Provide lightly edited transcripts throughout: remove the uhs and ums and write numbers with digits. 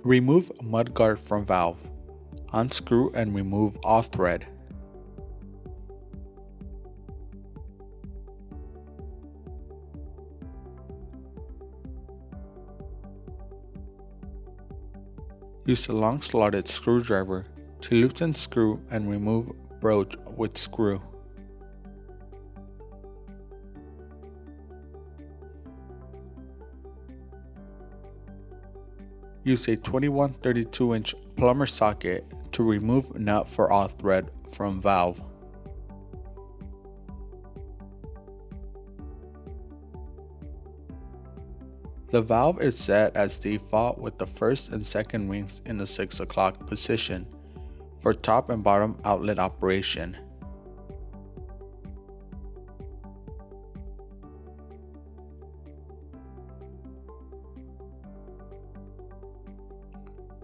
Remove mudguard from valve. Unscrew and remove all thread. Use a long slotted screwdriver to loosen screw and remove broach with screw. Use a 21/32" plumber socket to remove nut for all thread from valve. The valve is set as default with the first and second rings in the 6 o'clock position for top and bottom outlet operation.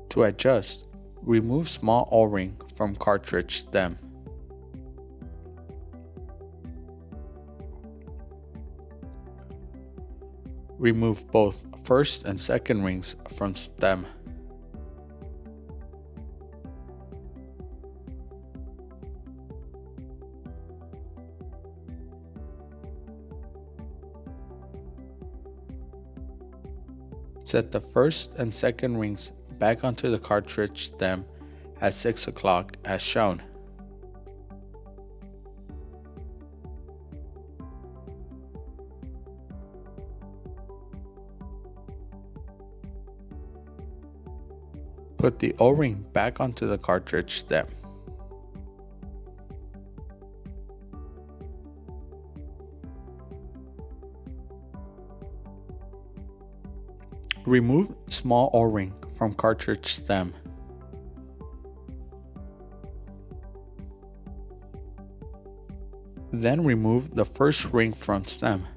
To adjust, remove small O-ring from cartridge stem. Remove both first and second rings from stem. Set the first and second rings back onto the cartridge stem at 6 o'clock as shown. Put the O-ring back onto the cartridge stem. Remove small O-ring from cartridge stem. Then remove the first ring from stem.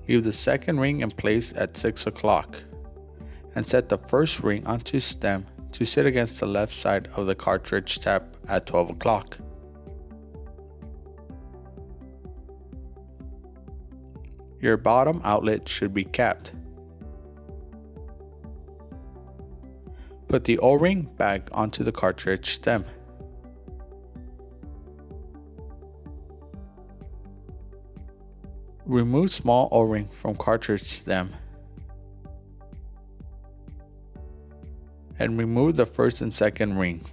Leave the second ring in place at 6 o'clock and set the first ring onto stem to sit against the left side of the cartridge tap at 12 o'clock. Your bottom outlet should be capped. Put the O-ring back onto the cartridge stem. Remove small O-ring from cartridge stem and remove the first and second ring.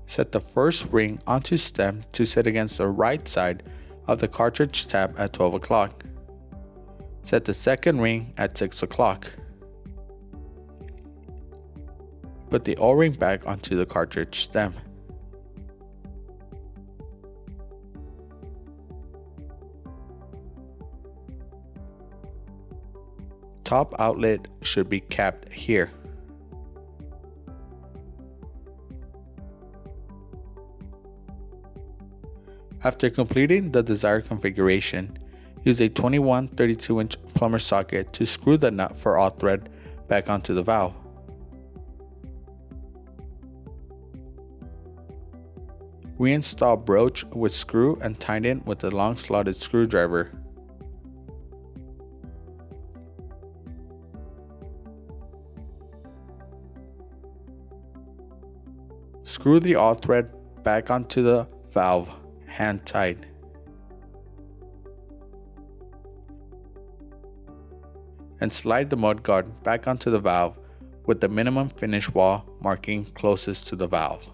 Set the first ring onto stem to sit against the right side of the cartridge tab at 12 o'clock. Set the second ring at 6 o'clock. Put the O-ring back onto the cartridge stem. Top outlet should be capped here. After completing the desired configuration, use a 21/32" plumber socket to screw the nut for all thread back onto the valve. Reinstall broach with screw and tighten with a long slotted screwdriver. Screw the all thread back onto the valve, hand tight. And slide the mudguard back onto the valve with the minimum finish wall marking closest to the valve.